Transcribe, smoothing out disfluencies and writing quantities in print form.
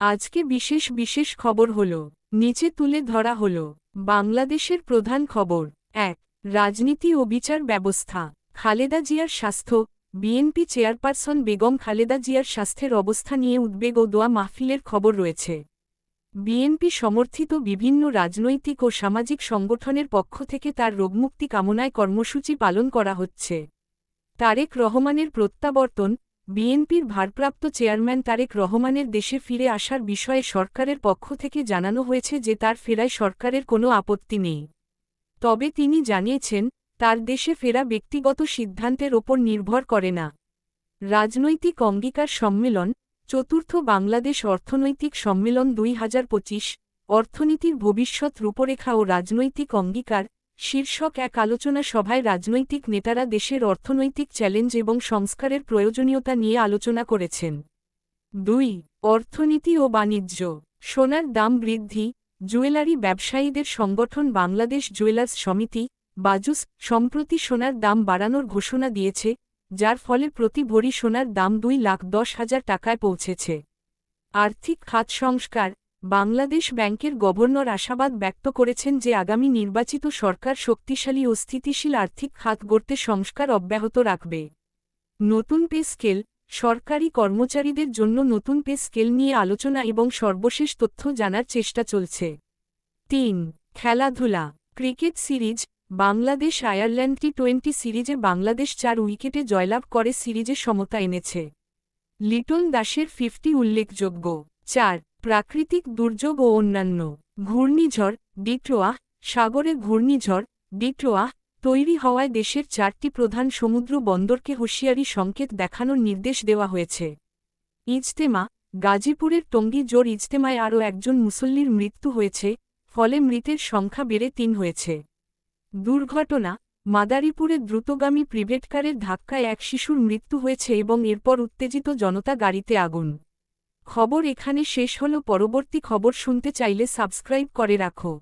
আজকে বিশেষ বিশেষ খবর হল নিচে তুলে ধরা হল বাংলাদেশের প্রধান খবর। ১. রাজনীতি ও বিচার ব্যবস্থা। খালেদা জিয়ার স্বাস্থ্য। বিএনপি চেয়ারপারসন বেগম খালেদা জিয়ার স্বাস্থ্যের অবস্থা নিয়ে উদ্বেগ ও দোয়া মাহফিলের খবর রয়েছে। বিএনপি সমর্থিত বিভিন্ন রাজনৈতিক ও সামাজিক সংগঠনের পক্ষ থেকে তার রোগমুক্তি কামনায় কর্মসূচি পালন করা হচ্ছে। তারেক রহমানের প্রত্যাবর্তন। বিএনপির ভারপ্রাপ্ত চেয়ারম্যান তারেক রহমানের দেশে ফিরে আসার বিষয়ে সরকারের পক্ষ থেকে জানানো হয়েছে যে তার ফেরায় সরকারের কোনো আপত্তি নেই। তবে তিনি জানিয়েছেন, তার দেশে ফেরা ব্যক্তিগত সিদ্ধান্তের ওপর নির্ভর করে না। রাজনৈতিক অঙ্গীকার সম্মেলন। চতুর্থ বাংলাদেশ অর্থনৈতিক সম্মেলন ২০২৫, অর্থনীতির ভবিষ্যৎ রূপরেখা ও রাজনৈতিক অঙ্গীকার শীর্ষক এক আলোচনা সভায় রাজনৈতিক নেতারা দেশের অর্থনৈতিক চ্যালেঞ্জ এবং সংস্কারের প্রয়োজনীয়তা নিয়ে আলোচনা করেছেন। ২. অর্থনীতি ও বাণিজ্য। সোনার দাম বৃদ্ধি। জুয়েলারি ব্যবসায়ীদের সংগঠন বাংলাদেশ জুয়েলার্স সমিতি বাজুস সম্প্রতি সোনার দাম বাড়ানোর ঘোষণা দিয়েছে, যার ফলে প্রতি ভরি সোনার দাম ২,১০,০০০ টাকায় পৌঁছেছে। আর্থিক খাত সংস্কার। বাংলাদেশ ব্যাংকের গভর্নর আশাবাদ ব্যক্ত করেছেন যে আগামী নির্বাচিত সরকার শক্তিশালী ও স্থিতিশীল আর্থিক খাত গড়তে সংস্কার অব্যাহত রাখবে। নতুন পে স্কেল। সরকারি কর্মচারীদের জন্য নতুন পে স্কেল নিয়ে আলোচনা এবং সর্বশেষ তথ্য জানার চেষ্টা চলছে। ৩. খেলাধুলা। Cricket series. বাংলাদেশ আয়ারল্যান্ড টি-20 সিরিজে বাংলাদেশ ৪ উইকেটে জয়লাভ করে সিরিজে সমতা এনেছে। লিটন দাসের 50 উল্লেখযোগ্য। ৪. প্রাকৃতিক দুর্যোগ ও অন্যান্য। ঘূর্ণিঝড় ডিট্রোয়া। সাগরে ঘূর্ণিঝড় ডিট্রোয়া তৈরি হওয়ায় দেশের ৪টি প্রধান সমুদ্র বন্দরকে হুঁশিয়ারি সংকেত দেখানোর নির্দেশ দেওয়া হয়েছে। ইজতেমা। গাজীপুরের টঙ্গী জোর ইজতেমায় আরও একজন মুসল্লির মৃত্যু হয়েছে, ফলে মৃতের সংখ্যা বেড়ে ৩ হয়েছে। দুর্ঘটনা। মাদারীপুরে দ্রুতগামী প্রাইভেটকারের ধাক্কায় এক শিশুর মৃত্যু হয়েছে এবং এরপর উত্তেজিত জনতা গাড়িতে আগুন। খবর এখানে শেষ হলো। পরবর্তী খবর শুনতে চাইলে সাবস্ক্রাইব করে রাখো।